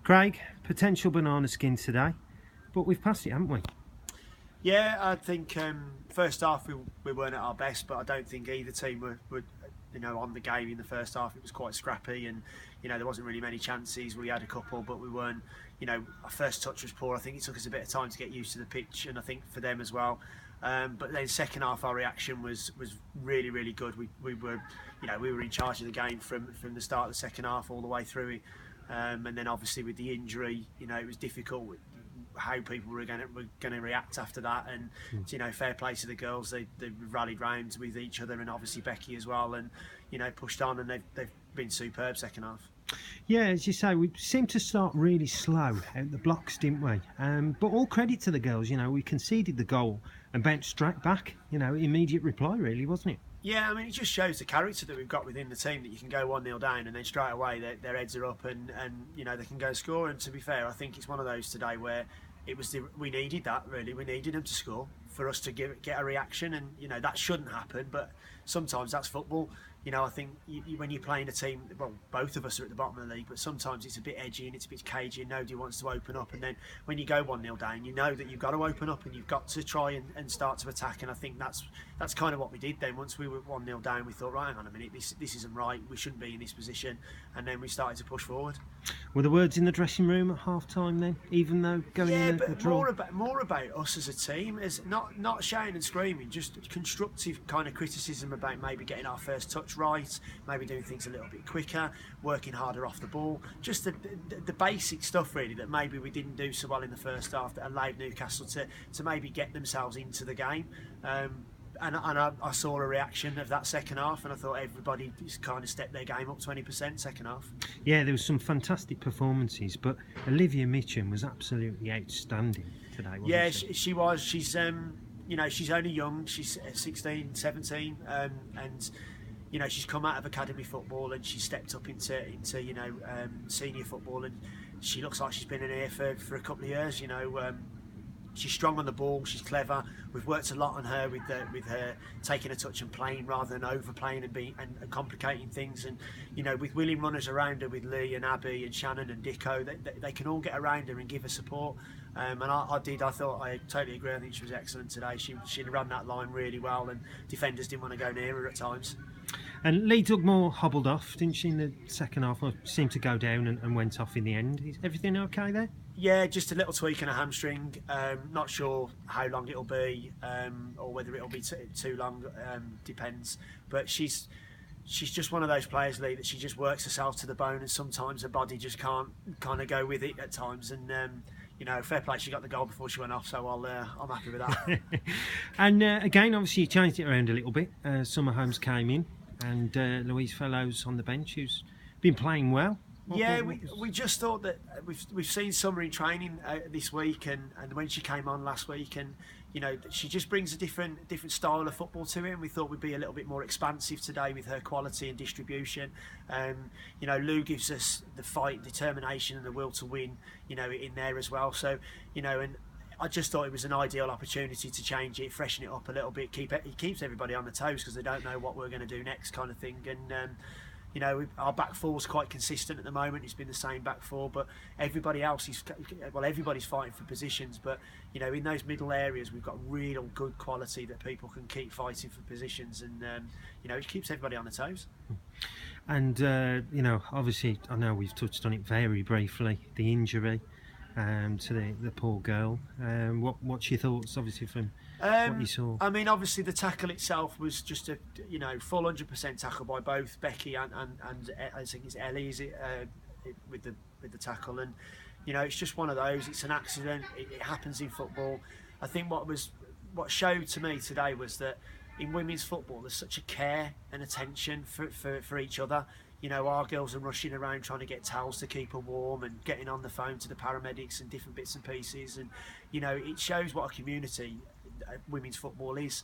Craig, potential banana skin today, but we've passed it, haven't we? Yeah, I think first half we weren't at our best, but I don't think either team were on the game in the first half. It was quite scrappy, and there wasn't really many chances. We had a couple, but we weren't. Our first touch was poor. I think it took us a bit of time to get used to the pitch, and I think for them as well. But then second half, our reaction was really, really good. We were in charge of the game from the start of the second half all the way through it. And then obviously with the injury, it was difficult how people were going to react after that. And fair play to the girls, they rallied round with each other, and obviously Becky as well, and pushed on, and they've been superb second half. Yeah, as you say, we seemed to start really slow out the blocks, didn't we? But all credit to the girls. We conceded the goal and bounced straight back. Immediate reply, really, wasn't it? Yeah, I mean, it just shows the character that we've got within the team, that you can go 1-0 down and then straight away their heads are up and they can go score. And to be fair, I think it's one of those today where we needed that, really. We needed them to score for us to get a reaction, and that shouldn't happen, but sometimes that's football. I think when you're playing a team, well, both of us are at the bottom of the league, but sometimes it's a bit edgy and it's a bit cagey and nobody wants to open up. And then when you go 1-0 down, you know that you've got to open up and you've got to try and start to attack. And I think that's kind of what we did then. Once we were 1-0 down, we thought, right, hang on a minute, this isn't right. We shouldn't be in this position. And then we started to push forward. Were the words in the dressing room at half-time then, even though going in a draw? More about us as a team, as not shouting and screaming, just constructive kind of criticism about maybe getting our first touch right, maybe doing things a little bit quicker, working harder off the ball, just the basic stuff really that maybe we didn't do so well in the first half that allowed Newcastle to maybe get themselves into the game. And I saw a reaction of that second half, and I thought everybody just kind of stepped their game up 20% second half. Yeah, there was some fantastic performances, but Olivia Mitchum was absolutely outstanding today, wasn't she? She was. She's she's only young. She's 16, 17, and she's come out of academy football and she's stepped up into senior football, and she looks like she's been in here for a couple of years. She's strong on the ball. She's clever. We've worked a lot on her with her taking a touch and playing rather than overplaying and complicating things. And with willing runners around her, with Lee and Abby and Shannon and Dicko, they can all get around her and give her support. And I thought I totally agree. I think she was excellent today. She ran that line really well, and defenders didn't want to go near her at times. And Lee Dugmore hobbled off, didn't she, in the second half? Or seemed to go down and went off in the end. Is everything okay there? Yeah, just a little tweak in a hamstring. Not sure how long it'll be, or whether it'll be too long. Depends. But she's just one of those players, Lee, that she just works herself to the bone, and sometimes her body just can't kind of go with it at times. And fair play, she got the goal before she went off, so I'm happy with that. And again, obviously, you changed it around a little bit. Summer Holmes came in, and Louise Fellows on the bench, who's been playing well. Yeah, we just thought that we've seen Summer in training this week, and when she came on last week, and she just brings a different style of football to it, and we thought we'd be a little bit more expansive today with her quality and distribution. Lou gives us the fight, determination, and the will to win, in there as well. So, and I just thought it was an ideal opportunity to change it, freshen it up a little bit. It keeps everybody on the toes because they don't know what we're going to do next, kind of thing. And our back four's quite consistent at the moment. It's been the same back four, but everybody else everybody's fighting for positions. But in those middle areas, we've got real good quality that people can keep fighting for positions, and it keeps everybody on the toes. And obviously, I know we've touched on it very briefly, the injury to the poor girl. What's your thoughts, obviously, from what you saw? I mean, obviously the tackle itself was just a full 100% tackle by both Becky and I think it's Ellie, is it, with the tackle, and it's just one of those. It's an accident. It happens in football. I think what showed to me today was that in women's football there's such a care and attention for each other. Our girls are rushing around trying to get towels to keep her warm and getting on the phone to the paramedics and different bits and pieces, and it shows what a community women's football is.